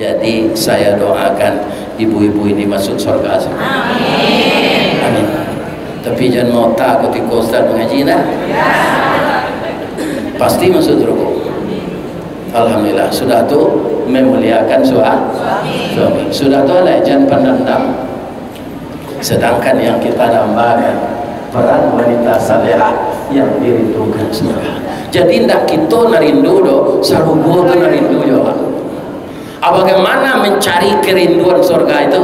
Jadi saya doakan ibu-ibu ini masuk surga. Amin. Amin. Tapi jangan mau takut ikut Ustaz mengaji nah. Pasti masuk surga. Alhamdulillah. Sudah tu memuliakan suami. Sudah tu lah jangan pandang. Sedangkan yang kita dambakan peran wanita salehah yang dirindukan surga. Jadi ndak kita narindu do, sarubo tu narindu juga. Bagaimana mencari kerinduan surga itu?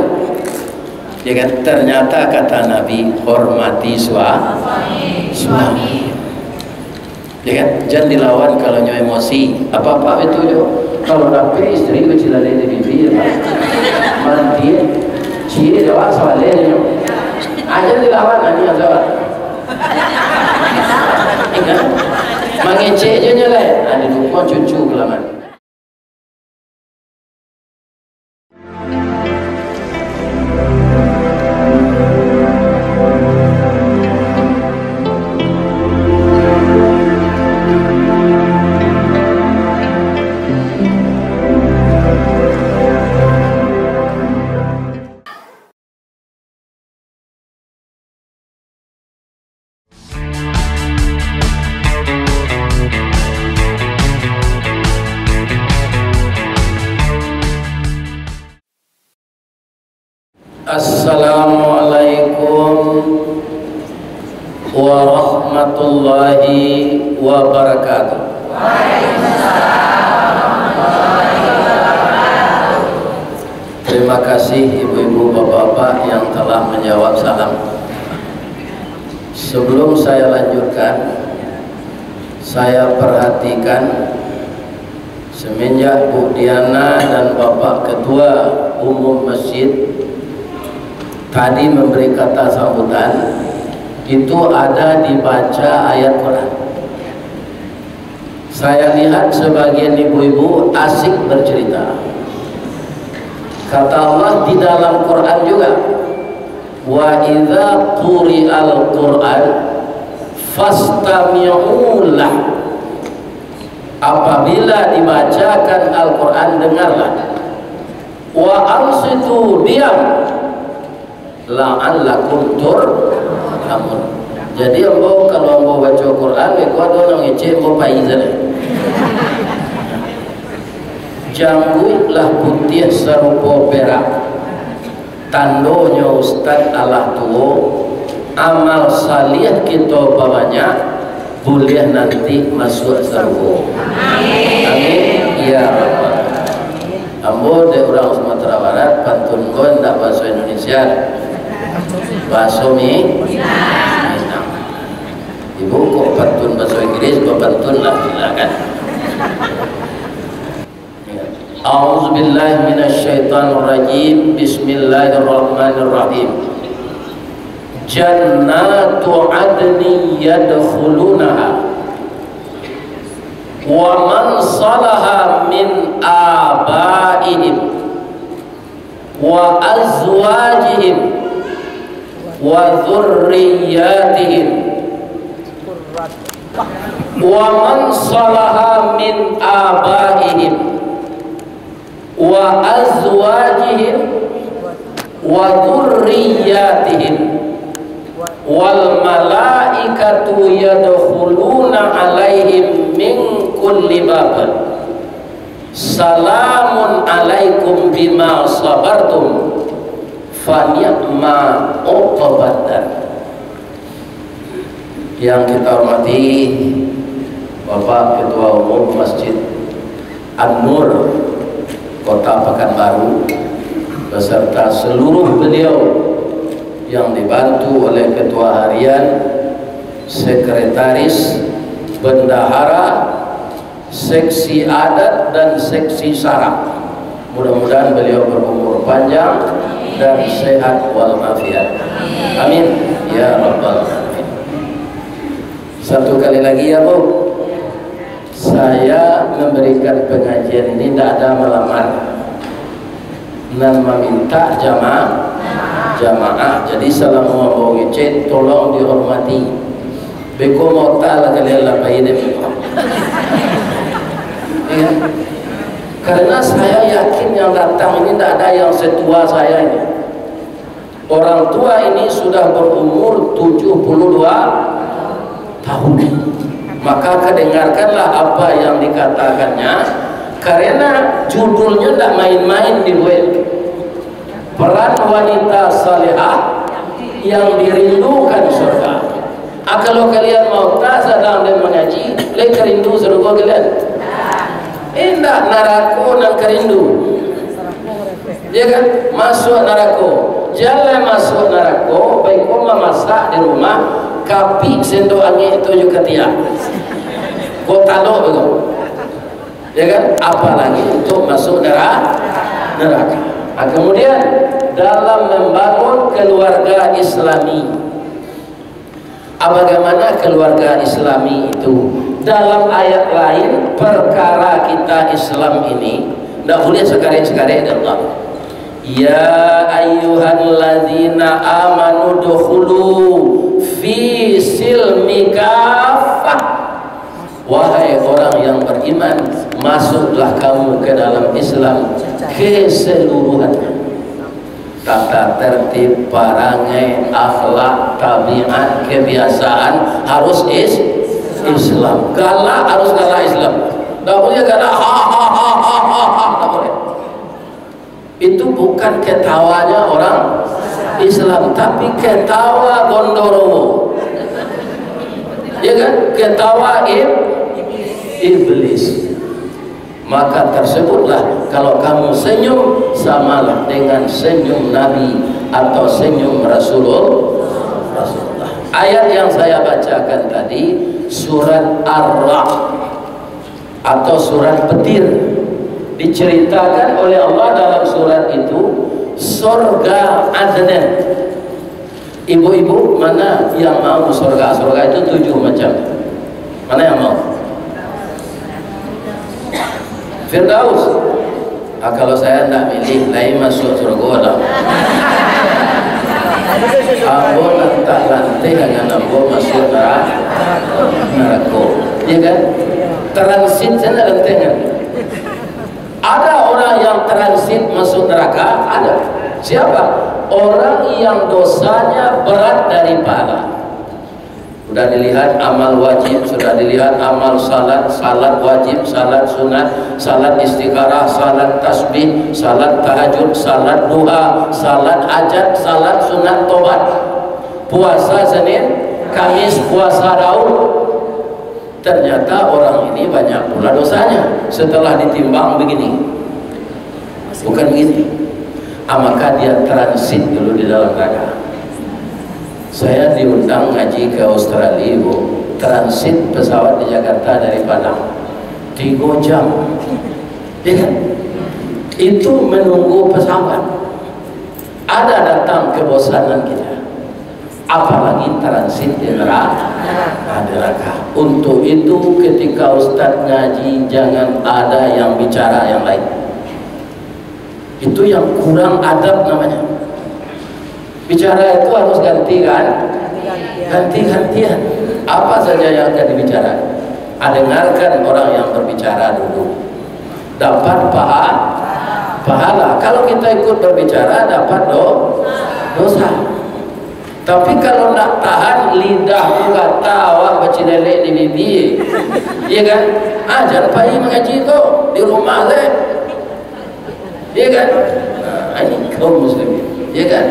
Ya kan, ternyata kata Nabi, hormati suami. Ya kan, jangan dilawan kalau nyo emosi. Apa-apa itu yo. Kalau nabi istri kecil ada di bibi ya. Mandi, cie jawab soalnya yo. Aja dilawan ani jawab. Ingat, mangece aja nyala. Ada lupa cucu kelaman. Assalamualaikum warahmatullahi wabarakatuh. Terima kasih ibu-ibu bapak-bapak yang telah menjawab salam. Sebelum saya lanjutkan, saya perhatikan semenjak Bu Diana dan Bapak Ketua Umum Masjid tadi memberi kata sambutan, itu ada dibaca ayat Quran. Saya lihat sebagian ibu-ibu asik bercerita. Kata Allah di dalam Quran juga, wa idza quri'al Quran fastami'u lah. Apabila dibacakan Al-Quran, dengarlah. Wa ansitu, diam. La'allakum turhamun. Jadi ambo kalau ambo baca Quran ko ada nang ngece ambo paizan. Janggulah putih serupa perak, tandonya Ustaz Allah tuo, amal salih kita bawanya boleh nanti masuk surga. Amin. Ya Rabbal. Ambo de orang Sumatera Barat, pantun ko ndak bahasa Indonesia. Bahasa Minang. Ibu kok pantun bahasa Inggris, kok pantun lah silakan. A'udzubillahi minasyaitonirrajim. Bismillahirrahmanirrahim. Jannatu adni yadkhulunaha wa man salaha min abaihim wa azwajihim wa dzurriyyatihim wa man salaha min abaihim wa azwajihim wa dzurriyyatihim wal malaikatu yadkhuluna alaihim min kulli bab. Salamun alaikum bima sabartum fa ni'ma uqbaddar. Yang kita hormati Bapak Ketua Umum Masjid An-Nur Kota Pekanbaru beserta seluruh beliau yang dibantu oleh Ketua Harian, Sekretaris, Bendahara, Seksi Adat dan Seksi Saraf. Mudah-mudahan beliau berumur panjang dan sehat walafiat. Amin ya Rabbal alamin. Satu kali lagi ya Bu, saya memberikan pengajian ini tidak ada melamar dan meminta jamaah. Jadi selama mau ngecet tolong dihormati. Beko mau tak lah kalian lapai deh. Ya. Karena saya yakin yang datang ini tidak ada yang setua saya ini. Orang tua ini sudah berumur 72 tahun. Maka kedengarkanlah apa yang dikatakannya, karena judulnya tidak main-main dibuat. Peran wanita salihah yang dirindukan surga. Kalau kalian mau tak sedang dan mengaji, lek rindu surga kalian. Indah neraka nang kerindu. Ya kan? Masuk neraka. Jalan masuk neraka, baik kau memasak di rumah, kapi sendok angin itu juga tiap. Kau taluk begitu. Ya kan? Apalagi untuk masuk neraka. Kemudian dalam membangun keluarga Islami. Bagaimana keluarga Islami itu? Dalam ayat lain, perkara kita Islam ini tidak boleh sekali-sekali Allah. Ya ayyuhalladzina amanu dukhulu fi silmi kafah. Wahai orang yang beriman, masuklah kamu ke dalam Islam keseluruhannya. Tata tertib, perangai, akhlak, tabiat, kebiasaan harus Islam. Galak harus galak Islam. Tak boleh galak tak boleh. Itu bukan ketawanya orang Islam, tapi ketawa Gondorowo. Ya kan? Ketawa iblis. Maka tersebutlah kalau kamu senyum samalah dengan senyum Nabi atau senyum Rasulullah. Ayat yang saya bacakan tadi surat Ar-Ra'd atau surat Petir, diceritakan oleh Allah dalam surat itu surga Adnan. Ibu-ibu mana yang mau surga? Surga itu 7 macam. Mana yang mau? Firdaus. Kalau saya tidak milih, lain masuk surga lah. Ambo tak lantai dengan ambo masuk neraka. Ya kan? Transit sana lantai kan? Ada orang yang transit masuk neraka? Ada. Siapa? Orang yang dosanya berat daripada. Sudah dilihat amal wajib, sudah dilihat amal salat, salat wajib, salat sunat, salat istikharah, salat tasbih, salat tahajud, salat duha, salat hajat, salat sunat tobat, puasa Senin, Kamis, puasa Daud. Ternyata orang ini banyak pula dosanya setelah ditimbang begini. Bukan begini. Maka dia transit dulu di dalam neraka. Saya diundang ngaji ke Australia, Bu. Transit pesawat di Jakarta dari Padang 3 jam. Ya, itu menunggu pesawat. Ada datang kebosanan kita. Apalagi transit di neraka. Untuk itu ketika Ustadz ngaji jangan ada yang bicara yang lain. Itu yang kurang adab namanya. Bicara itu harus gantian. Apa saja yang akan dibicarakan, dengarkan orang yang berbicara dulu, dapat pahala. Kalau kita ikut berbicara dapat dosa. Tapi kalau nak tahan lidah kata awak bercinelek di bibi, ya kan? Jangan payah mengaji tu di rumah saya, ya kan? Ini kaum muslimin, ya kan?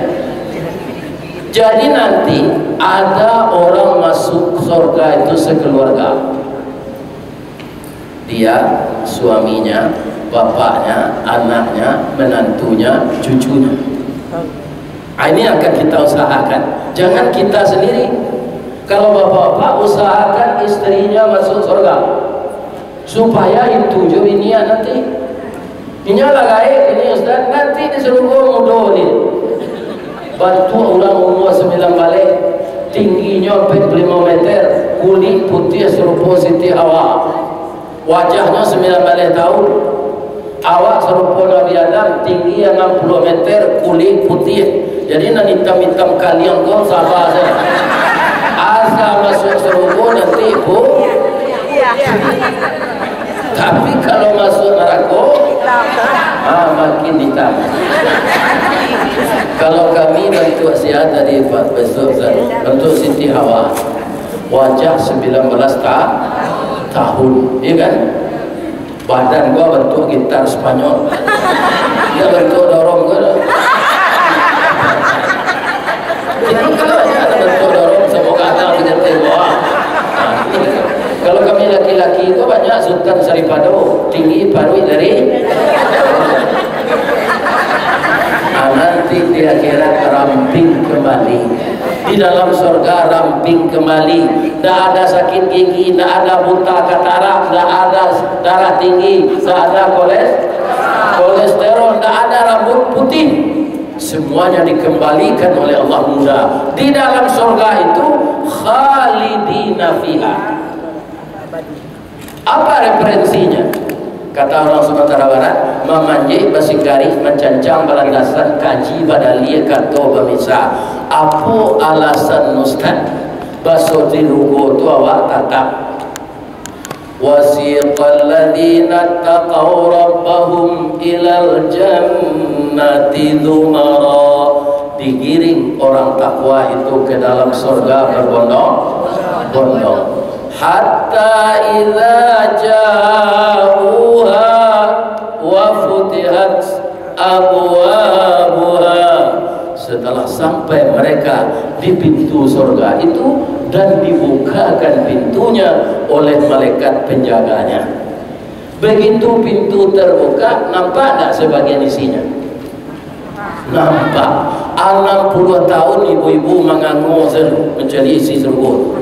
Jadi nanti ada orang masuk surga itu sekeluarga. Dia, suaminya, bapaknya, anaknya, menantunya, cucunya. Ini akan kita usahakan. Jangan kita sendiri. Kalau bapak-bapak usahakan istrinya masuk surga, supaya itu ini nanti. Ini lah gaib ini Ustaz, nanti disuruh mudah ni. Bantu orang umur 9 balik, tingginya 45 meter, kulit putih serupa Siti Hawa, wajahnya 9 balik tahun, awak serupa Nabi Adam, tinggi 60 meter, kulit putih. Jadi nak hitam-hitam kalian kau sabar saja. Asal masuk surga nanti Bu. Tapi kalau masuk neraka makin ditambah. Kalau kami bentuk sihat dari bentuk Siti Hawa, wajah 19 tahun, iya kan? Badan gua bentuk gitar Spanyol, dia bentuk dorong gua. Itu kalau ada bentuk dorong, semoga ada kita tengok. Kalau kami laki-laki itu banyak Sultan Saripado, tinggi parui dari. Nanti di akhirat ramping kembali, di dalam surga ramping kembali. Tidak ada sakit gigi, tidak ada buta katarak, tidak ada darah tinggi, tidak ada kolesterol, tidak ada rambut putih. Semuanya dikembalikan oleh Allah muda. Di dalam surga itu khalidina fiha. Apa referensinya? Kata orang Sumatera Barat, memanjai basigari mencancang balandasan kaji badalia kato bamisa. Apa alasan Ustaz baso dirugo tu awak tatap? Wasiqal ladzina taqaw rabbahum ilal jannati dzumara. Digiring orang takwa itu ke dalam surga berbondong-bondong. Hatta idza ja'uha wa futihat abwabuha. Setelah sampai mereka di pintu surga itu dan dibukakan pintunya oleh malaikat penjaganya. Begitu pintu terbuka, nampak tak sebagian isinya? Nampak. 60 tahun ibu-ibu mengangu mencari isi surga.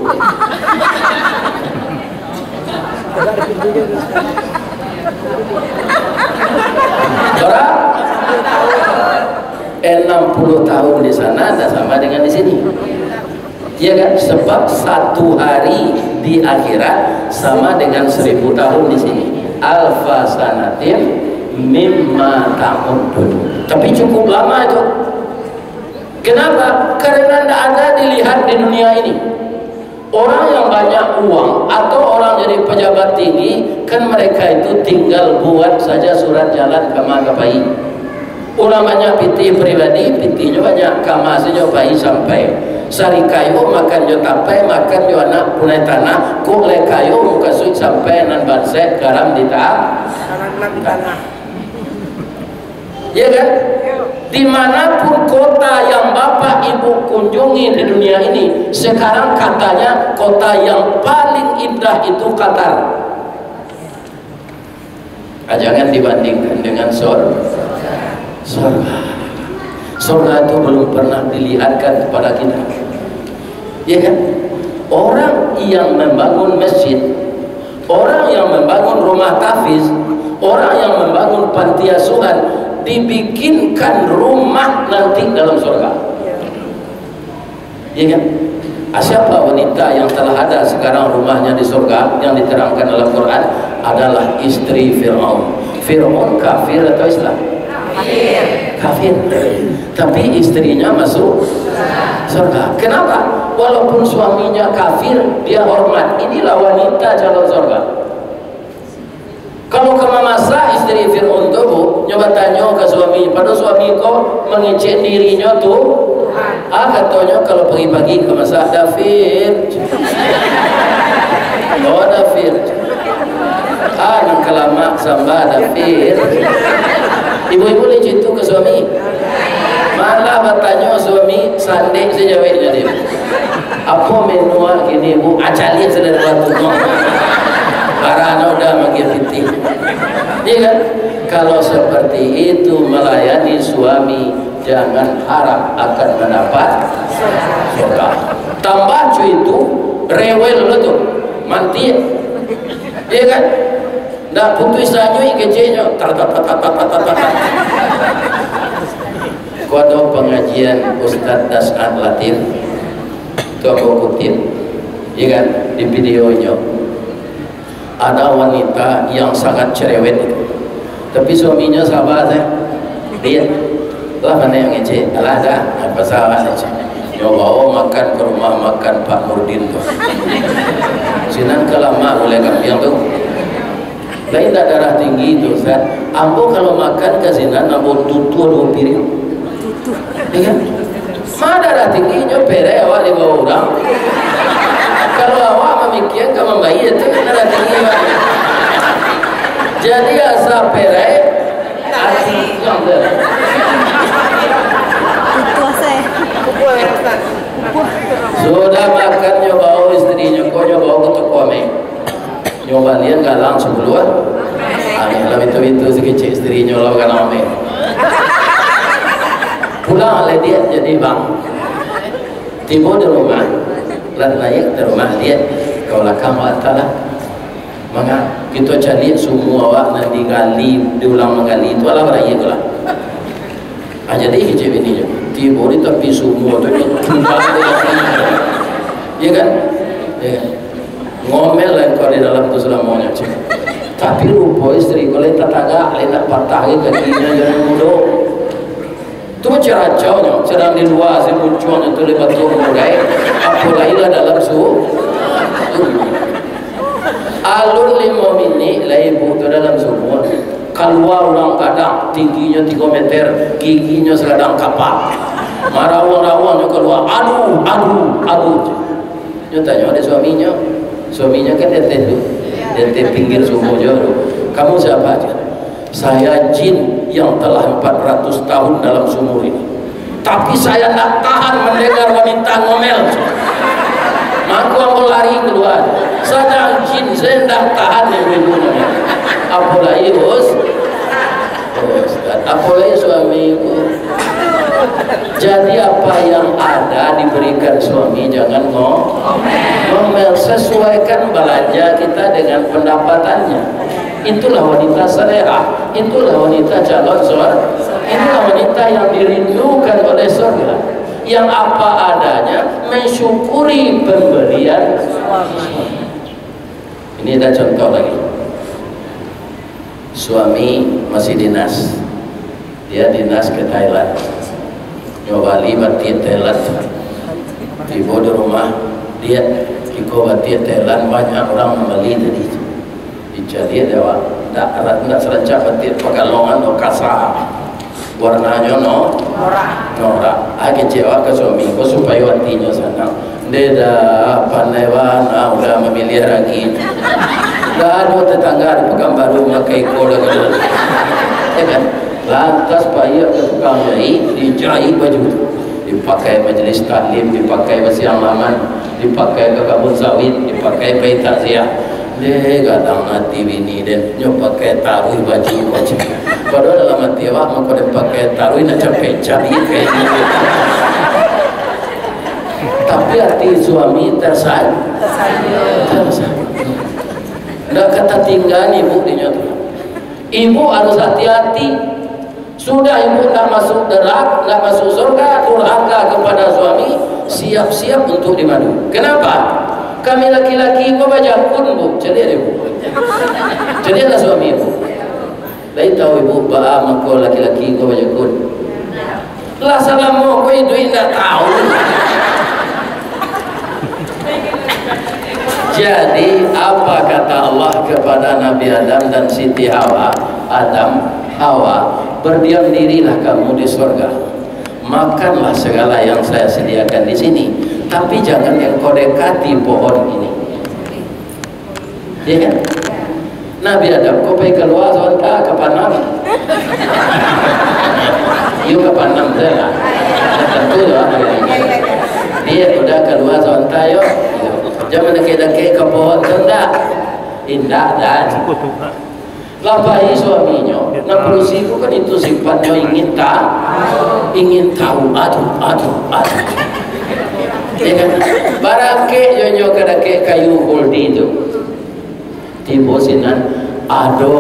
Berapa? 60 tahun di sana tidak sama dengan di sini. Ya kan? Sebab satu hari di akhirat sama dengan 1000 tahun di sini. Alfa sanatin mimma ta'udun. Tapi cukup lama itu. Kenapa? Karena tidak ada dilihat di dunia ini. Orang yang banyak uang atau orang jadi pejabat tinggi, kan mereka itu tinggal buat saja surat jalan ke Magapai. Orang banyak piti pribadi, pitinya banyak, kamasnya bayi sampai sari kayu makan jo tapai, makan jo anak punai tanah, kulai kayu muka suit sampai nan bansek garam di tanah. Ya kan? Dimanapun kota yang Bapak Ibu kunjungi di dunia ini, sekarang katanya kota yang paling indah itu Qatar. Jangan dibandingkan dengan surga. Surga itu belum pernah dilihatkan kepada kita. Ya kan? Orang yang membangun masjid, orang yang membangun rumah tahfiz, orang yang membangun panti asuhan, dibikinkan rumah nanti dalam surga. Ya kan? Siapa wanita yang telah ada sekarang rumahnya di surga yang diterangkan dalam Quran adalah istri Fir'aun. Fir'aun kafir atau Islam? Kafir. Tapi istrinya masuk surga. Kenapa? Walaupun suaminya kafir, dia hormat. Inilah wanita calon surga. Kalau ke mamasa istri Fir'aun tu nyoba tanya ke suami, pada suami kau mengecek dirinya tu, katanya kalau pagi-pagi ke masa Dafir, Dafir, nang kelama samba Dafir. Ibu-ibu lecet tu ke suami, malah bertanya suami sandek sejawabnya dia. Apa menu gini bu? Acalik selera batu. Karena udah makin fitih. Iya kan? Kalau seperti itu melayani suami, jangan harap akan mendapat surga. Tambah cuy itu rewel lo tuh, mati. Iya kan? Dah putus sanyu kecilnya. Kode pengajian Ustadz Das'ad Latif, itu aku kutip, iya kan? Di videonya. Ada wanita yang sangat cerewet itu, tapi suaminya sahabat dia lah mana yang ngece, alah dah apa sahabat aja. Nyoba makan ke rumah makan Pak Nurdin tuh, sinan kelama oleh kami yang tuh. Lain tak darah tinggi itu Ustaz. Ambo kalau makan kasinan ambo tutu 2 piring. Ya kan? Mana darah tingginya pere awak 5 orang. Kalau awak memikirkan kamu bayi itu kan darah tinggi. Jadi asa pere hati yang darah. Sudah makan nyoba istrinya kok nyoba untuk kome. Nyoba lian gak langsung keluar. Lah itu sekecil istrinya lah kan ame. Pulang oleh dia jadi bang. Tiba di rumah, lalu naik di rumah dia. Kau lakam atalah. Maka kita cari semua awak nanti gali, diulang menggali itu ala raya lah. Jadi hijab ini je. Tiba di tapi semua tu kembali ya kan? Ya. Ngomel lah kau di dalam tu sudah maunya. Tapi rupa istri kau letak tagak, letak patah kakinya jangan mudah. Tu cara jauhnya, sedang di luar si munculnya tu lebat tu mulai. Apa lainlah dalam alun 5 minit lah ibu tu dalam sumur. Keluar orang kadang tingginya 3 meter, giginya sedang kapak. Marawang-rawangnya keluar, aduh. Dia tanya ada suaminya kan dia pinggir sumur jauh. Kamu siapa aja? Saya jin yang telah 400 tahun dalam sumur ini. Tapi saya tak tahan mendengar wanita ngomel. Maka aku lari keluar. Saya jin, saya tak tahan yang ngomel. Apalagi apalagi suamiku. Jadi apa yang ada diberikan suami jangan ngomel. Sesuaikan belanja kita dengan pendapatannya. Itulah wanita salehah, itulah wanita calon surga, itulah wanita yang dirindukan oleh surga, yang apa adanya mensyukuri pemberian suami. Ini ada contoh lagi. Suami masih dinas, dia dinas ke Thailand, nyoba bati Thailand, tiba di rumah dia kiko bati Thailand, banyak orang membeli tadi. Jadi dia tidak serencana batik pekalongan atau kasar warnanya norak. Kecewa ke suamiku supaya hatinya senang. Dia dah pandai warna, udah memilih lagi. Dah ada tetangga di Pekanbaru memakai kola gitu. Ya kan? Lantas payah ke tukang jahit, dijahit baju itu. Dipakai majlis taklim, dipakai basiang laman, dipakai ke kabun sawit, dipakai bayi takziah. Dia kadang hati bini dan nyoba pakai taruh baju. Padahal dalam hati awak mau kau pakai taruh nak capek cari kayaknya. Tapi hati suami tersayang. Nggak kata tinggal ibu dinyatakan. Ibu harus hati-hati. Sudah ibu nak masuk neraka, nak masuk surga, durhaka kepada suami, siap-siap untuk dimadu. Kenapa? Kami laki-laki kau baca kun bu, jadi ada ibu, jadi ada suami ibu. Lain tahu ibu, bah kau laki-laki kau baca kun. Lah salam kau itu tidak tahu. Jadi apa kata Allah kepada Nabi Adam dan Siti Hawa? Hawa, berdiam dirilah kamu di surga. Makanlah segala yang saya sediakan di sini, tapi jangan yang kau dekati pohon ini. Ya kan? Nabi Adam kau pergi keluar sebentar ke Panam. Yuk ke Panam saya. Tentu lah. Dia sudah keluar sebentar yuk. Jangan deket-deket ke pohon rendah. Indah dan lapai suaminya. Nak berusiku kan itu sifatnya ingin tahu. Aduh. Ya kan? Barangke jonyo kadake kayu holdi itu. Tiba sinan ada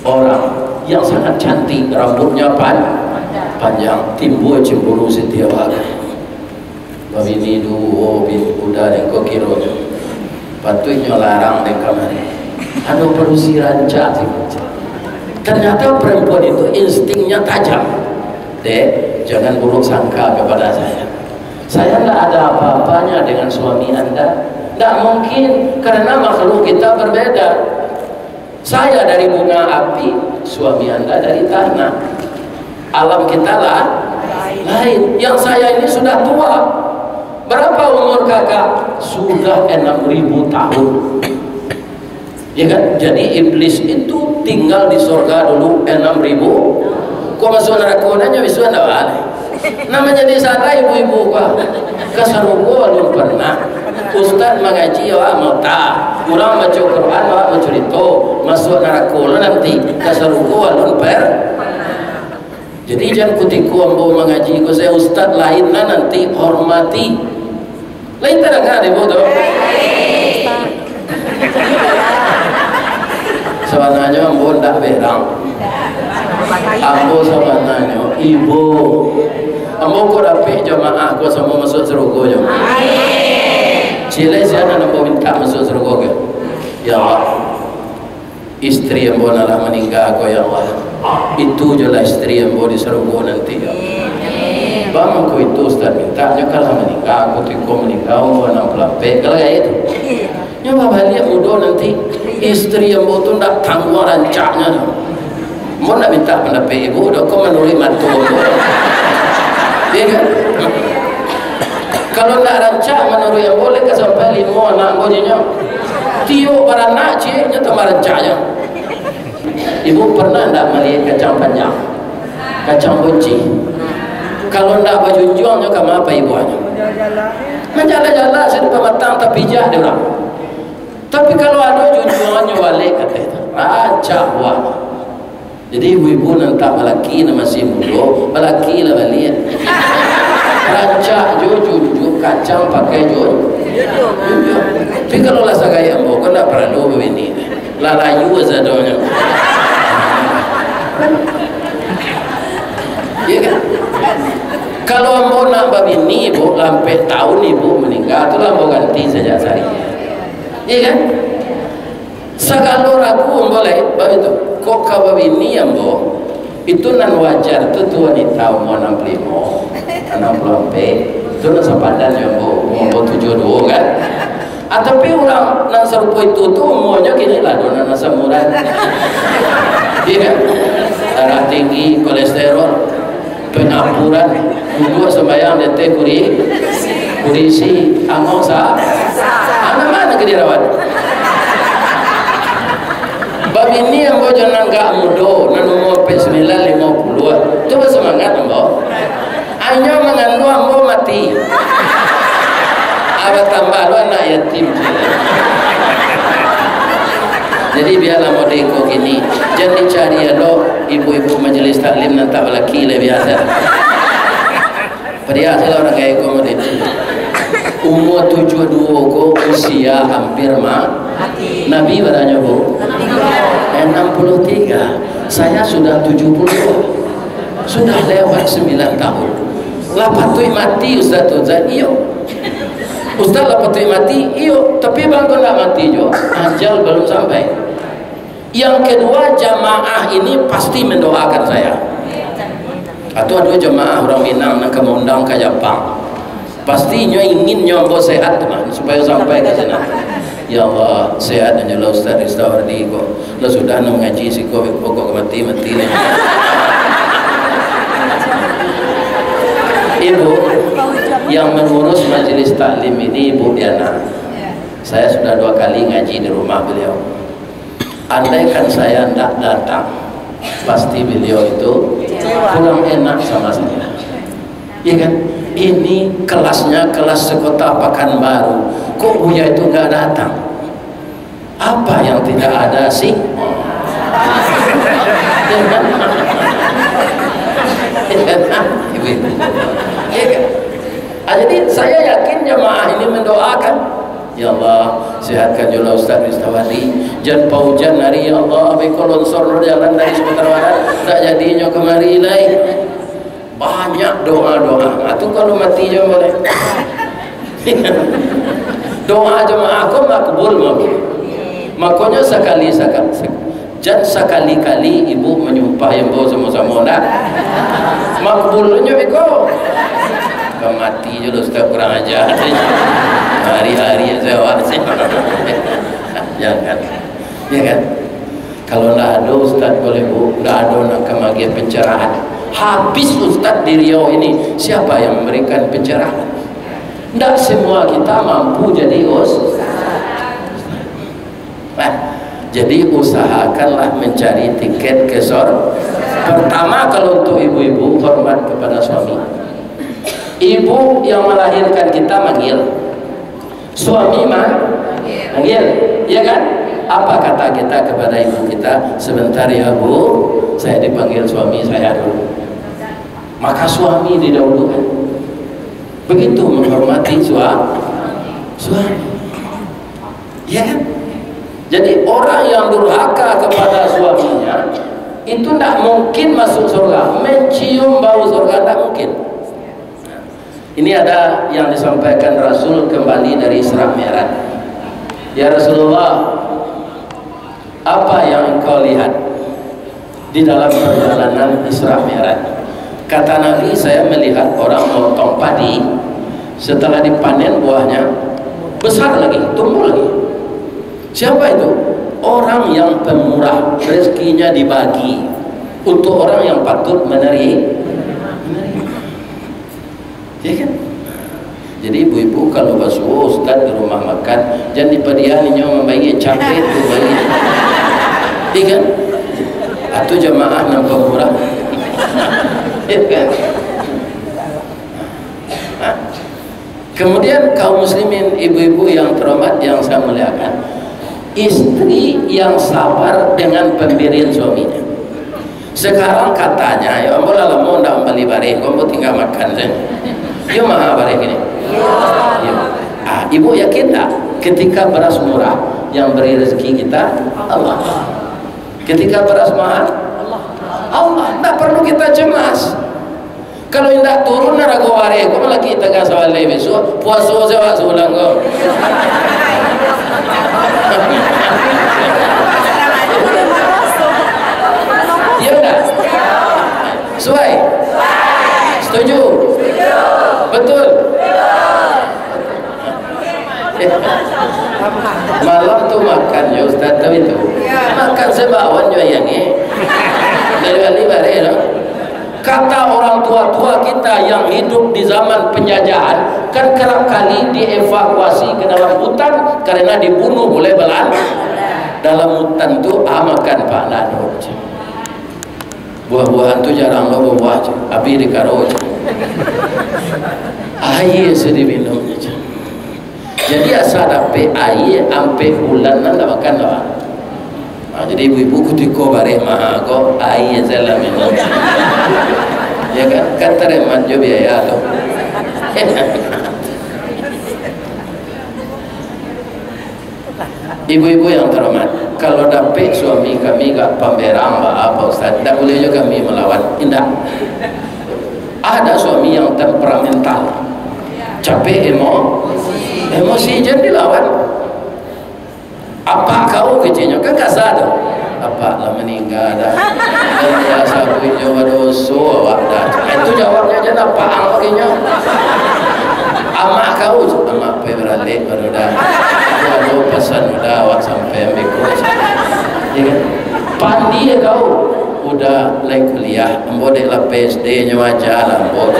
orang yang sangat cantik, rambutnya panjang, timbul cemburu setiap hari. Babini dua bin udah dan kau kira patutnya larang di kamar. Ada perusi rancak. Ternyata perempuan itu instingnya tajam. Dek, jangan buruk sangka kepada saya. Saya tidak ada apa-apanya dengan suami anda. Tidak mungkin, karena makhluk kita berbeda. Saya dari bunga api, suami Anda dari tanah. Alam kita lah lain. Yang saya ini sudah tua. Berapa umur kakak? Sudah 6.000 tahun. Ya kan? Jadi iblis itu tinggal di surga dulu 6.000. Kau masuk neraka nanya bisu anda balik. Namanya di sana ibu-ibu kah? Keserupu belum pernah. Ustaz mengaji awak mata, kurang baca Quran awak bercerita, masuk neraka nanti keserupu belum Jadi jangan kutiku ambo mengaji ko saya ustaz lain nanti hormati. Lain tak ada ibu tu. Sebenarnya ambo ndak berang. Ambo sebenarnya ibu. Ambo ko dapat jemaah ko semua masuk surga je. Cile siapa ambo minta masuk surga ke? Ya Allah. Istri yang boleh nak meninggal, ya Allah. Itu jelah istri yang boleh surga nanti, ya Allah. Bang aku itu Ustaz minta, kalau meninggal, aku tiko meninggal, aku nak pelapek, kalau kayak itu. Nyoba balik muda nanti, istri yang boleh tu nak tanggung rancaknya. Mau nak minta pelapek ibu, dah kau menurut matu. Iya kan? Kalau nak rancak menurut yang boleh, kesampai 5 anak bolehnya. Tio baranak cik nyata marancanya. Ibu pernah tak melihat kacang panjang, kacang bunci? Kalau tak berjunjungnya kamu apa ibunya? Menjala-jala sedang pematang tapi jah dia orang. Tapi kalau ada junjungannya balik kata itu, rancak buah. Jadi ibu-ibu nanti balaki nama si mudo, balaki lah balik. Rancak junjung kacang pakai junjung. Tapi kalau lah saya ambo, kau tak perlu begini. Lalayu azadonya. Ya kan? Kalau ambo nak begini, ibu sampai tahun ibu meninggal, tu ambo ganti saja sehari. Ya kan? Segala ragu ambo lain, begitu. Kok kau begini ambo? Itu nan wajar tu wanita umur 65, 60 itu nan sepadan yang umur 72 kan. Tapi orang nan serupa itu tu umurnya kini lah dona nasa murah. Iya kan? Darah tinggi, kolesterol, penampuran, dulu sembahyang dete kurisi, angong sa, mana ke dirawat? Bab ini yang kau jangan gak mudo, nan umur 950, coba semangat ambo. Hanya mengandung ambo mati. Awak tambah lu anak yatim. Jadi biarlah modeko gini, jangan dicari lo ibu-ibu majelis taklim nanti laki le biasa. Biasa orang kayak kau modeko. Umur 72 ko usia hampir mati. Nabi beranya bu 63. Saya sudah 72. Sudah lewat 9 tahun. Lapatui mati Ustaz Ustaz iyo. Ustaz lapatui mati iyo. Tapi bang kau nak mati jo. Ajal belum sampai. Yang kedua jamaah ini pasti mendoakan saya. Atau ada jamaah orang Minang nak mengundang ke Jepang. Pastinya ingin nyombo sehat teman supaya sampai ke sana. Ya Allah sehat dan Allah Ustaz Istawardi kok. Lah sudah nak mengaji si kok mati ni. Ibu yang mengurus majelis taklim ini Ibu Diana. Saya sudah 2 kali ngaji di rumah beliau. Andaikan saya tidak datang, pasti beliau itu kurang enak sama saya. Iya kan? Ini kelasnya kelas sekota Pekanbaru. Kok Buya itu nggak datang? Apa yang tidak ada sih? Ya kan? Jadi saya yakin jemaah ini mendoakan, ya Allah sehatkan juga Ustaz Istawardi, jangan paujan hari ya Allah beko lonsor jalan dari Sumatera Barat tak jadinya kemari lain. Banyak doa-doa. Atau kalau mati je boleh. Doa jemaah aku makbul mungkin. Makanya sekali-sekali jangan sekali-kali ibu menyumpah yang bawa sama-sama nak makbulnya beko kau mati je Ustaz kurang ajar hari-hari jawab jangan ya kan. Kalau tidak ada Ustaz boleh Bu, tidak ada nak kemagi pencerahan. Habis Ustaz di Riau ini, siapa yang memberikan pencerahan? Tidak semua kita mampu jadi jadi usahakanlah mencari tiket ke surga. Pertama, kalau untuk ibu-ibu, hormat kepada suami. Ibu yang melahirkan kita manggil, suami manggil, ya kan? Apa kata kita kepada ibu kita? Sebentar ya Bu, saya dipanggil suami saya dulu. Maka suami didahulukan. Begitu menghormati suami, ya kan? Jadi orang yang durhaka kepada suaminya itu tidak mungkin masuk surga, mencium bau surga tidak mungkin. Ini ada yang disampaikan Rasul kembali dari Isra Mi'raj. Ya Rasulullah, apa yang engkau lihat di dalam perjalanan Isra Mi'raj? Kata Nabi, saya melihat orang motong padi, setelah dipanen buahnya besar lagi, tumbuh lagi. Siapa itu? Orang yang pemurah, rezekinya dibagi untuk orang yang patut menerima. Ya kan? Jadi ibu-ibu kalau basuh Ustaz di rumah makan, jangan dipadianinya membayi capek itu bayi. Iya kan? Atau jamaah nampak murah. Ya kan? Kemudian kaum muslimin, ibu-ibu yang terhormat yang saya muliakan, istri yang sabar dengan pemberian suaminya. Sekarang katanya, ya ampun lah mau ndak beli bareng, kamu tinggal makan saja. Yo mah bareng ini. Ibu yakin tak? Ketika beras murah, yang beri rezeki kita Allah. Ketika beras mahal, Allah. Tak perlu kita cemas. Kalau tidak turun narago ware, kau lagi tengah soal besok puasa sewa seulang kau. Ya udah. Sesuai. Setuju. Betul. Malam tu makan ya Ustaz tahu itu. Makan sebawan juga yang ni. Dari bare no. Kata orang tua-tua kita yang hidup di zaman penjajahan, kan kerap kali dievakuasi ke dalam hutan karena dibunuh oleh Belanda. Dalam hutan tu makan Pak Nado. Buah-buahan tu jarang lo buah aja, api di karo aja. Air sedih minumnya aja. Jadi asal dapat air sampai bulanan tak makan lah. Jadi ibu-ibu kutiko bareng mah kok air salah minum. Ya kan terima jo biaya tu. Ibu-ibu yang terhormat, kalau dapat suami kami gak pemberang apa Ustaz, tak boleh juga kami melawan. Indah. Ada suami yang temperamental, capek emosi jadi dilawan. Apa kau kecilnya kan kasar tu? Apa lah meninggal dah? Ya sabu jawab dosa awak dah. Itu jawabnya je nak paang paginya. Amak kau, amak pe beralik baru dah. Kalau pesan udah awak sampai ambil kurus. Ya, pandi kau udah lain kuliah, ambodek lah PSD-nya wajah lah ambod.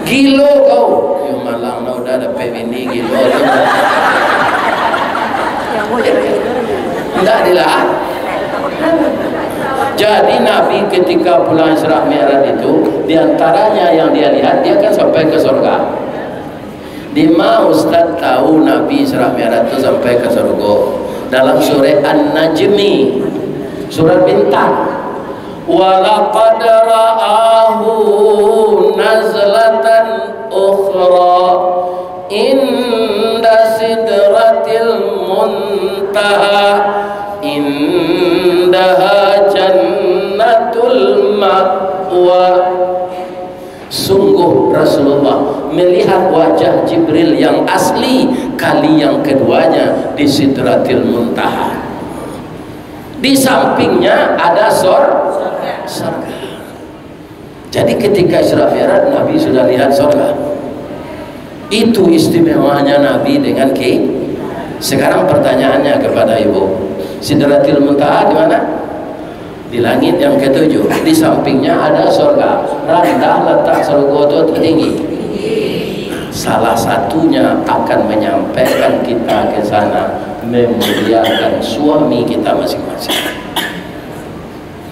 Gilo kau, yo malang dah udah dapat bini gilo. Tidak dilah. Jadi Nabi ketika pulang Isra Mi'raj itu, diantaranya yang dia lihat, dia kan sampai ke surga. Di mana Ustaz tahu Nabi Isra Mi'raj itu sampai ke surga? Dalam surah An-Najmi, surat bintang. Walaqad ra'ahu nazlatan ukhra inda sidratil muntaha indaha jannatul ma'wa. Sungguh Rasulullah melihat wajah Jibril yang asli kali yang keduanya di Sidratil Muntaha. Di sampingnya ada surga. Jadi ketika Isra Mi'raj Nabi sudah lihat surga. Itu istimewanya Nabi dengan Sekarang pertanyaannya kepada ibu, Sidratil Muntaha di mana? Di langit yang ketujuh. Di sampingnya ada surga. Rendah letak surga itu tinggi. Salah satunya akan menyampaikan kita ke sana, memuliakan suami kita masing-masing.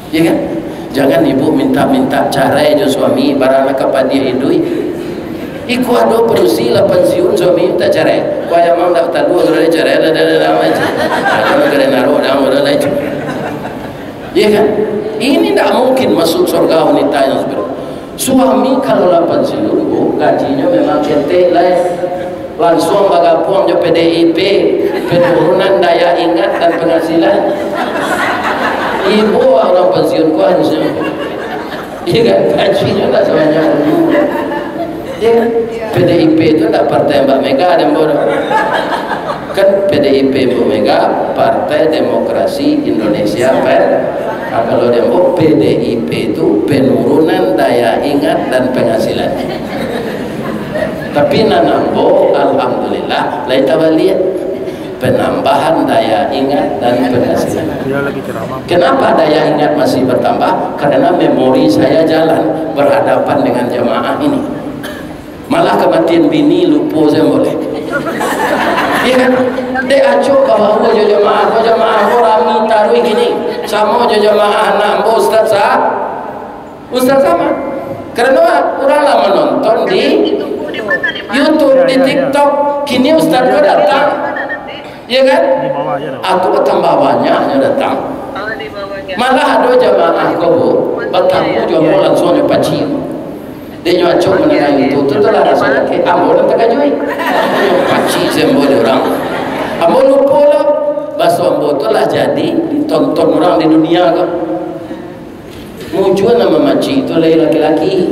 Ya kan? Jangan ibu minta-minta cara aja suami barang kepada dia idui. Iku ada perusi lah pensiun suami minta cara. Kau yang mau tak tahu kalau cara ada macam. Kalau kena naruh dah orang lain. Ya kan? Ini tak mungkin masuk surga wanita yang seperti itu. Suami kalau lah pensiun bu, gajinya memang ketek lah. Langsung bagapun je PDIP, penurunan daya ingat dan penghasilan. Ibu orang pensiun ku harusnya, iya kan, gajinya tak sebanyak dulu. Iya kan, PDIP itu tak partai Mbak Mega dan bodoh. Kan PDIP Mbak Mega, Partai Demokrasi Indonesia nah, kalau dia mau PDIP itu penurunan daya ingat dan penghasilan. Tapi nanambo alhamdulillah lain tabaliat penambahan daya ingat dan penghasilan. Kenapa daya ingat masih bertambah? Karena memori saya jalan berhadapan dengan jemaah ini. Malah kematian bini lupa saya boleh. Iya kan? Dek acuk bawa jemaah rami taruh gini. Sama jemaah anak ustaz sah. Ustaz sama. Karena orang lama nonton di YouTube, di TikTok. Kini ustaz kau datang. Iya kan? Aku bertambah banyaknya datang. Malah ada jemaah kau bertambah juga langsung paci. Dia nyuacuk mengenai itu lah rasa ke ambo dan terkajui paci sembo orang ambo lupa lah bahasa ambo tu lah jadi ditonton orang di dunia kan muncul nama maci itu laki-laki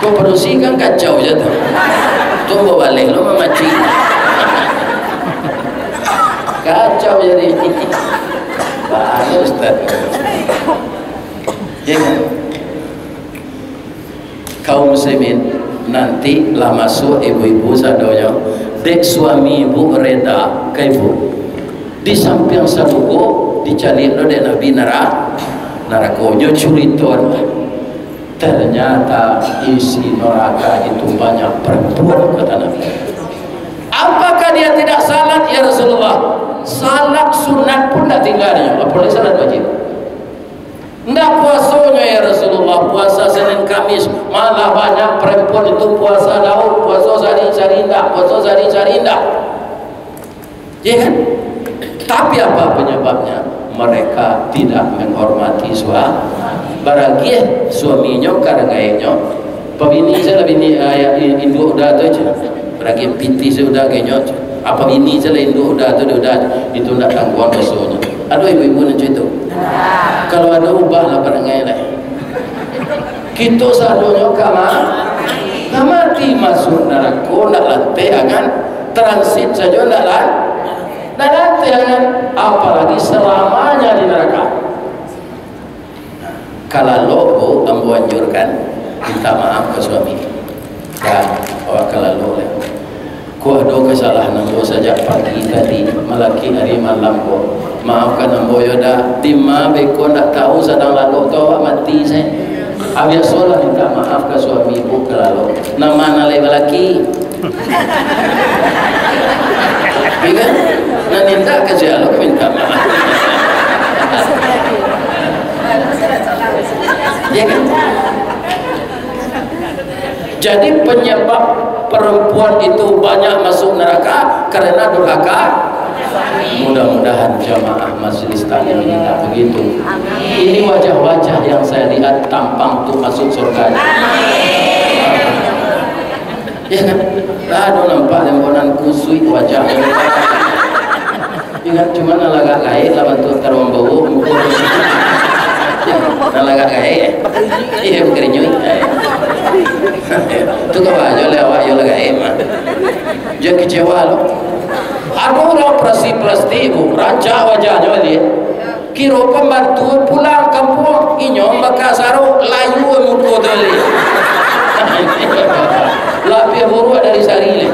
kau produksi kan kacau je tu bawa balik lo memaci kacau jadi bahaya Ustaz ya kan kaum muslimin nanti lah masuk ibu-ibu sadonya dek suami ibu reda ke ibu di samping sabugo dicari lo dek Nabi narakonyo curiton ternyata isi neraka itu banyak perempuan kata Nabi. Apakah dia tidak salat ya Rasulullah? Salat sunat pun tak tinggalnya apalagi salat wajib. Ndak puasanya ya Rasulullah, puasa Senin Kamis, malah banyak perempuan itu puasa Daud, puasa sehari-hari ndak, puasa sehari-hari ndak. Ya kan? Tapi apa penyebabnya? Mereka tidak menghormati suami. Barangkali suaminya karangainya. Pabini saya bini induk udah tu je. Barangkali piti saya udah kayaknya. Apa bini saya induk udah tu udah itu ndak tangguhan besoknya. Aduh ibu-ibu nanti itu. Kalau ada ubahlah perangai lah. Kita sadonya mati masuk neraka nak lantai akan transit saja nak lantai akan apalagi selamanya di neraka. Kalau lobo ambo anjurkan minta maaf ke suami. Ya, kalau lobo ku ada kesalahan ambo saja pagi tadi malaki hari malam ko maafkan ambo yoda timah beko nak tahu sedang lalu tahu mati saya abis solat minta maaf ke suami ibu kalau nama nalai lelaki iya nak minta ke siapa minta maaf ya kan jadi penyebab perempuan itu banyak masuk neraka karena durhaka. Mudah-mudahan jamaah majelis taklim ini tak begitu. Ini wajah-wajah yang saya lihat tampang untuk masuk surga. Ya kan? Ada nampak lembonan kusui wajah. Ingat cuma nalaga gaib lah bantu terong bau. Nalaga gaib. Iya berkenyui. Itu kau aja lewat yo lagi emang. Jangan kecewa lo. Ada orang plastik bu, raja wajahnya dia. Kiro pembantu pulang kampung, inyom bekas aru layu mutu dali. Lapia buru dari sari le.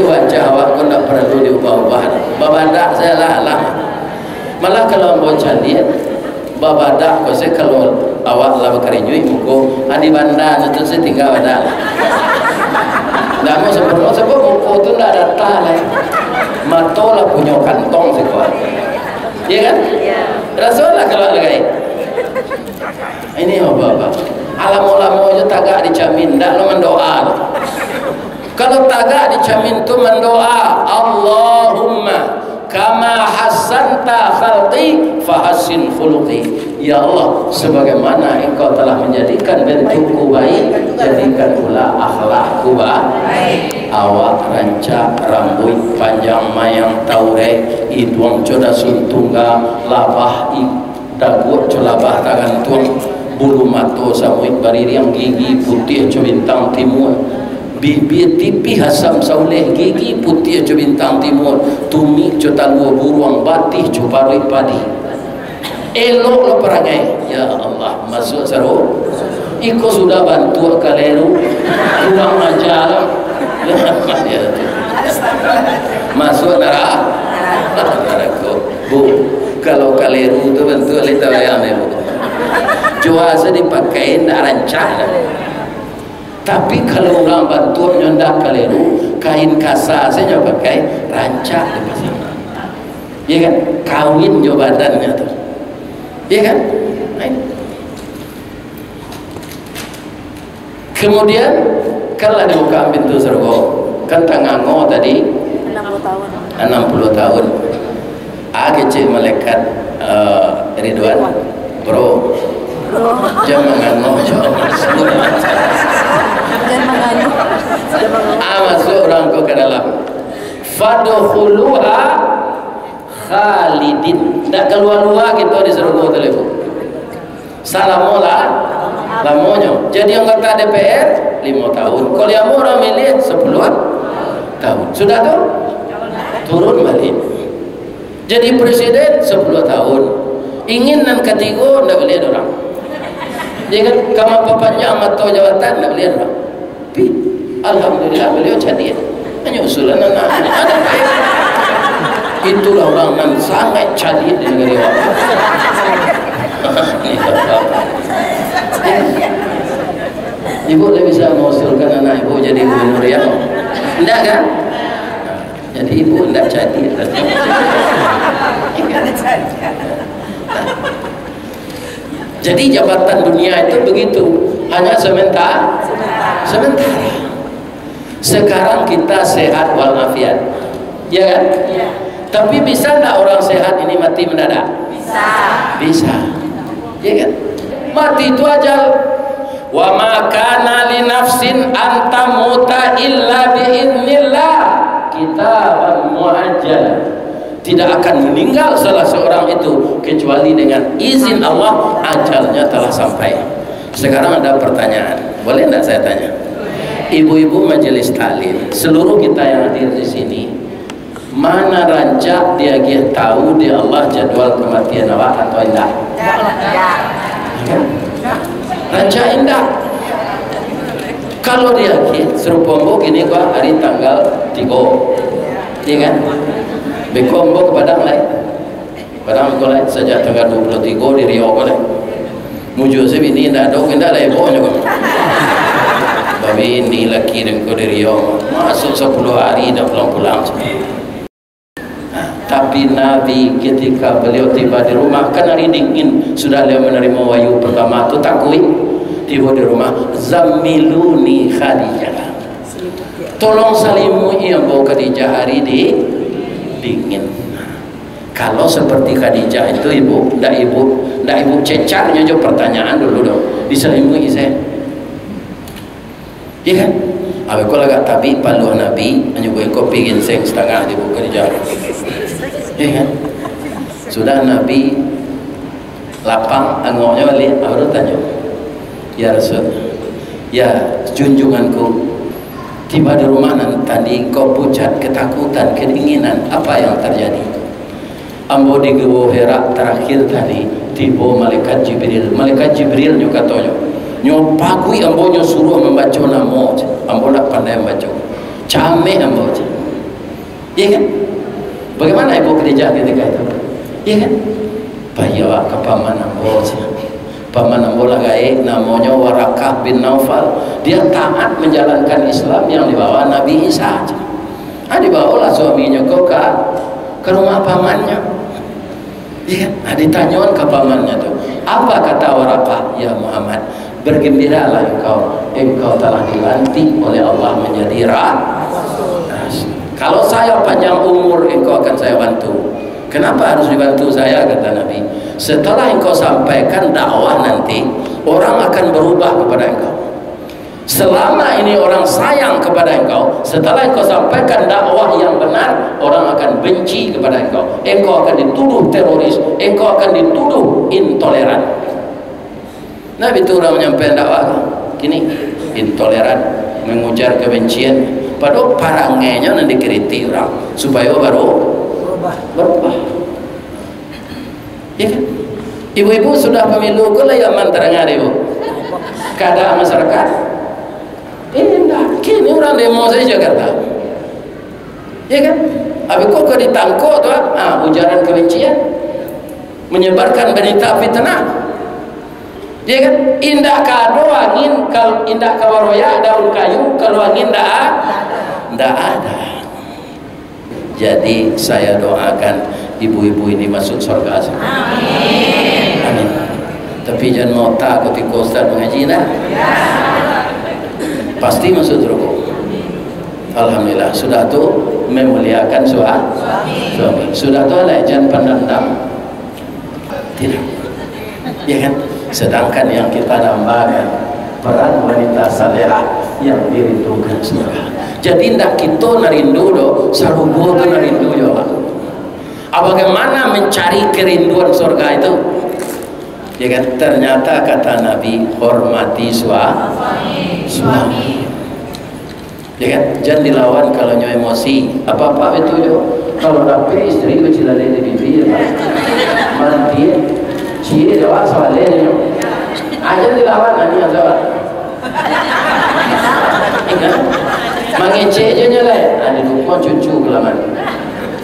wajah awak kau tak perlu diubah-ubah. Babadak saya lah. Malah kalau mau cari babadak kau saya kalau awak lah berkerinjui muka adi bandar itu saya tinggal ada. Dah mau sebab muka tu dah ada talai. Matolah punya kantong sekolah. Iya kan? Rasulullah kalau lagi. Ini apa? Alam-alam aja tagak dijamin, tak lo mendoa. Kalau tagak dijamin tu mendoa, Allahumma kama hasanta khalqi fahassin khuluqi. Ya Allah, sebagaimana engkau telah menjadikan bentukku baik, jadikan pula akhlakku baik. Awak rancak rambut panjang mayang taure, hidung coda suntungga, labah dagut colabah tangan tuang, bulu mato samuit bariri yang gigi putih co bintang timur, bibir tipi hasam sauleh gigi putih co bintang timur, tumi co talua buruang batih co parui padi. Elok lo perangai. Ya Allah, masuk seru. Iko sudah bantu kaleru, kurang ajar. Masuk neraka. Bu, kalau kaleru itu bentuk lita bayam bu. Juasa dipakai tidak rancak. Tapi kalau orang bantu nyondak kaleru, kain kasar saja pakai rancak dipasang. Ya kan? Kawin jo badannya tu. Ya kan? Kemudian kalau ada buka pintu surga, kan tangango tadi 60 tahun. Kecil malaikat Ridwan, bro. Jangan mengano, masuk orang kau ke dalam. Fadkhuluha khalidin. Tak keluar-luar kita di surga telefon. Salamola lamonyo. Jadi anggota DPR 5 tahun. Kalau yang orang milih 10 tahun. Sudah tu? Turun balik. Jadi presiden 10 tahun. Ingin dan ketiga tidak boleh orang. Dia kan kamu panjang atau jawatan tidak boleh orang. Tapi alhamdulillah beliau jadi. Hanya usulan anak. Ada baik. Itulah orang yang sangat cantik di negeri Allah. Ibu tak bisa mengusulkan anak ibu jadi gubernur yang tidak kan? Jadi ibu tidak cantik. Jadi jabatan dunia itu begitu, hanya sementara. Sekarang kita sehat walafiat, ya kan? Ya. Tapi bisa tak orang sehat ini mati mendadak? Bisa, ya kan? Mati itu ajal. Wa ma kana li nafsin an tamuta illa biidznillah, kitaban muajjal. Tidak akan meninggal salah seorang itu kecuali dengan izin Allah, ajalnya telah sampai. Sekarang ada pertanyaan, boleh tidak saya tanya? Ibu-ibu majelis taklim, seluruh kita yang hadir di sini, mana rancak dia tahu di Allah jadwal kematian awak atau tidak? Rancak indah. Kalau dia serupa gini gua hari tanggal 3, ya kan? Bekombo ke Padang lain, Padang ko lain sejak tanggal 23 di Riau ko lain. Mujo se bini ndak ada kenda lain bo juga. Babi ini laki dan ko di Riau masuk 10 hari dah pulang-pulang. Tapi Nabi ketika beliau tiba di rumah, kan hari dingin, sudah beliau menerima wahyu pertama tu takui, tiba di rumah, Zammiluni Khadijah, tolong salimui yang bawa Khadijah hari di dingin. Kalau seperti Khadijah itu ibu cecarnya jo pertanyaan dulu dong, diselimui saya, ya kan? Aku kalau agak tapi paluh Nabi menyebut kopi ginseng setengah di buku Khadijah, ya kan? Sudah Nabi lapang angoknya balik, baru tanya, ya Rasul, ya junjunganku, tiba di rumah tadi kau pucat ketakutan, kedinginan, apa yang terjadi? Ambo di Gua Hira terakhir tadi tiba malaikat Jibril juga katanya nyo pagui ambo nyo suruh membaca nama, ambo nak pandai membaca, came ambo Iya kan? Bagaimana ibu kerja ketika itu? Iya kan? Bayawa ke paman ambo, paman ambo lagai namanya Warakah bin Naufal. Dia taat menjalankan Islam yang dibawa Nabi Isa. Dibawalah suaminya ke rumah pamannya. Iya kan? Ditanyakan ke pamannya tuh, apa kata Warakah? Ya Muhammad, bergembiralah engkau telah dilantik oleh Allah menjadi rasul. Kalau saya panjang umur, engkau akan saya bantu. Kenapa harus dibantu saya, kata Nabi? Setelah engkau sampaikan dakwah nanti, orang akan berubah kepada engkau. Selama ini orang sayang kepada engkau, setelah engkau sampaikan dakwah yang benar, orang akan benci kepada engkau. Engkau akan dituduh teroris, engkau akan dituduh intoleran. Nabi itu orang menyampaikan dakwah kini intoleran, mengujar kebencian. Padahal parangnya nanti dikritik orang supaya baru berubah. Ya kan? Ibu-ibu sudah pemilu ke layaman terangnya ibu. Keadaan masyarakat indah. Kini orang demo saya Jakarta. Ya kan? Habis kok ditangkap tuh, ujaran kebencian, menyebarkan berita fitnah. Ya kan? Indah kado angin, kalau indah kawaroya daun kayu, kalau angin ndak ada. Jadi saya doakan ibu-ibu ini masuk surga. Amin. Amin. Tapi jangan mau takut ikut Ustaz mengaji nah. Pasti masuk surga. Alhamdulillah. Sudah tu memuliakan suami. Sudah tu lah jangan pandang. Tidak. Ya kan? Sedangkan yang kita nambakan peran wanita salehah yang dirindukan surga. Jadi ndak kita narindu do, sarubo tu narindu juga. Bagaimana mencari kerinduan surga itu? Ya kan? Ternyata kata Nabi, hormati suami. Ya kan? Jangan dilawan kalau nyo emosi. Apa-apa itu yo. Kalau dapet istri ko cilale di bibi ya. Manti cie dewa soalnya aja dilawan ani azawat. Ingat? Mangece aja nyala. Ada dukung cucu kelaman.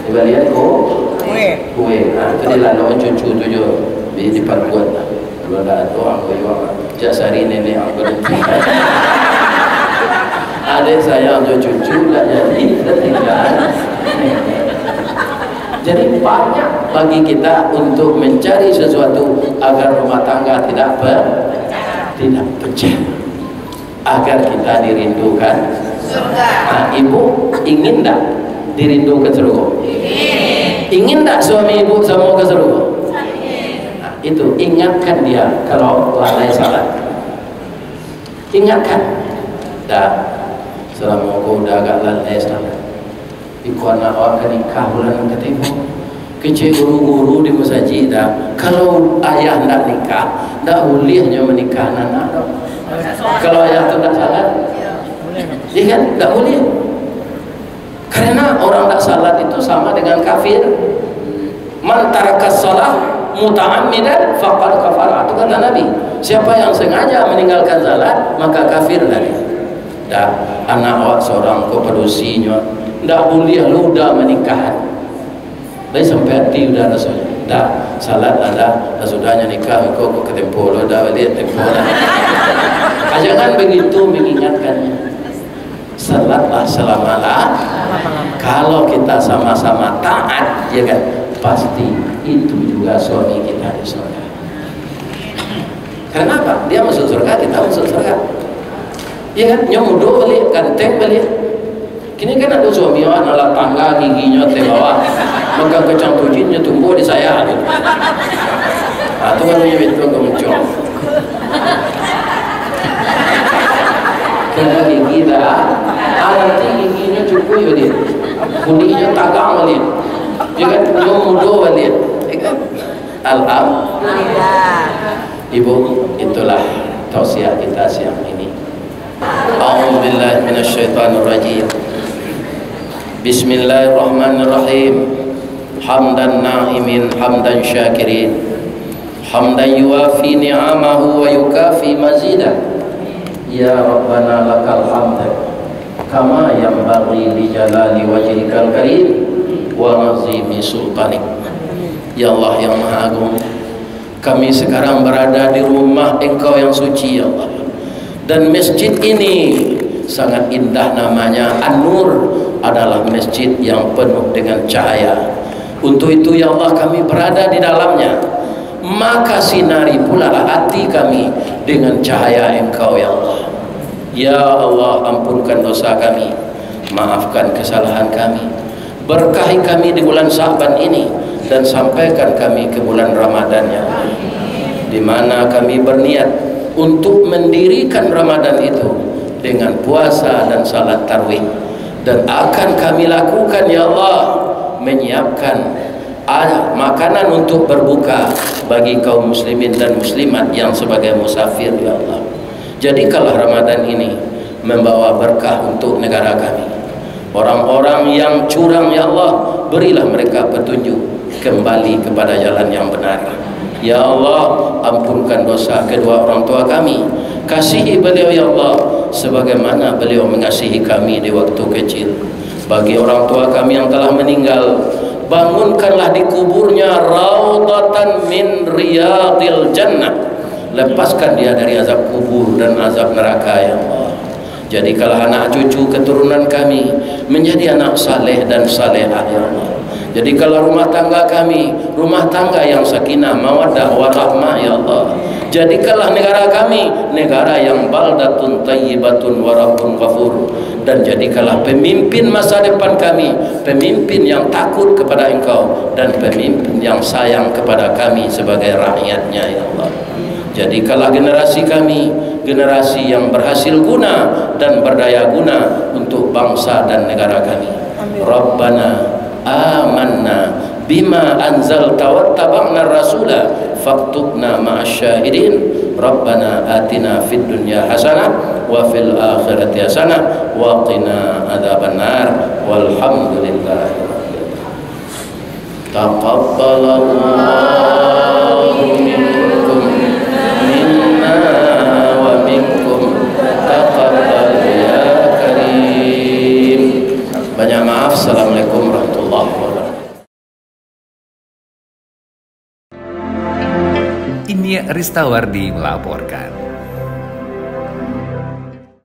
Dibalian kue. Itu dilawan cucu tu jo. Diperbuat. Kalau ada doa aku juga. Jasari nenek aku nanti. Adik saya untuk cucu tak jadi tertinggal. Jadi banyak bagi kita untuk mencari sesuatu agar rumah tangga tidak pecah, agar kita dirindukan surga. Ibu ingin tak dirindukan surga? Ingin tak suami ibu sama ke surga? Itu ingatkan dia kalau lalai salat. Ingatkan. Dah selama kau dah agak lalai salat. Ikut anak awak nikah bulan ketiga. Kecil guru-guru di masjid dah. Kalau ayah nak nikah, dah bolehnya menikah anak dah. Kalau ayah tu tak salat, dia kan tak boleh. Karena orang tak salat itu sama dengan kafir. Man tarakas salat muta'ammidan faqad kafara. Itu kata Nabi. Siapa yang sengaja meninggalkan salat maka kafir lagi. Dah anak awak seorang kau pedusinya, dah boleh luda menikah. Dah sampai hati sudah rasanya. Dah salat ada, dah sudahnya nikah kau ke tempoh lo dah balik tempoh dah. Jangan begitu mengingatkannya. Salatlah selama-lamanya. Kalau kita sama-sama taat, ya kan, pasti itu juga suami kita di surga. Kenapa? Dia masuk surga, kita masuk surga. Ya kan, nyomudo balik, ganteng balik. Kini kan ada suami yang ala tangga giginya te bawah, maka kecang tujinya tumbuh di saya. Gitu. Itu kan itu kemuncul. Kena gigi dah, nanti giginya cukup balik, kuningnya tagang balik. Ya kan, nyomudo balik. Ya kan, alhamdulillah. Ibu, itulah tausiah kita siang ini. A'udzubillahi minasyaitonirrajim. Bismillahirrahmanirrahim. Hamdan na'imin, hamdan syakirin, hamdan yuwafi ni'amahu wa yukafi mazidah. Ya Rabbana lakal hamd kama yanbaghi li jalali wajhikal karim wa azimi sultanik. Ya Allah yang Maha Agung, kami sekarang berada di rumah Engkau yang suci, ya Allah. Dan masjid ini sangat indah, namanya An-Nur, adalah masjid yang penuh dengan cahaya. Untuk itu ya Allah kami berada di dalamnya, maka sinari pula hati kami dengan cahaya Engkau ya Allah. Ya Allah, ampunkan dosa kami, maafkan kesalahan kami, berkahi kami di bulan Sya'ban ini, dan sampaikan kami ke bulan Ramadan ya Allah, di mana kami berniat untuk mendirikan Ramadan itu dengan puasa dan salat tarawih. Dan akan kami lakukan ya Allah, menyiapkan makanan untuk berbuka bagi kaum muslimin dan muslimat yang sebagai musafir ya Allah. Jadikanlah Ramadan ini membawa berkah untuk negara kami. Orang-orang yang curang ya Allah, berilah mereka petunjuk kembali kepada jalan yang benar. Ya Allah, ampunkan dosa kedua orang tua kami, kasihi beliau ya Allah sebagaimana beliau mengasihi kami di waktu kecil. Bagi orang tua kami yang telah meninggal, bangunkanlah di kuburnya raudhatan min riyadil jannah. Lepaskan dia dari azab kubur dan azab neraka ya Allah. Jadikanlah anak cucu keturunan kami menjadi anak saleh dan salehah ya Allah. Jadikanlah rumah tangga kami rumah tangga yang sakinah, mawaddah, warahmah ya Allah. Jadikanlah negara kami negara yang baldatun tayyibatun wa rabbun ghafur. Dan jadikanlah pemimpin masa depan kami pemimpin yang takut kepada Engkau dan pemimpin yang sayang kepada kami sebagai rakyatnya ya Allah. Jadikanlah generasi kami generasi yang berhasil guna dan berdaya guna untuk bangsa dan negara kami. Rabbana amanna bima anzalta wattaba'na rasula faktubna ma'asyahidin. Rabbana atina fid dunya hasanah wa fil akhirati hasanah wa qina adzabannar walhamdulillahi rabbil alamin. Taqabbalallahu minkum minna wa minkum taqabbal ya karim. Banyak maaf. Assalamualaikum warahmatullahi wabarakatuh. Ini Ristawardi melaporkan.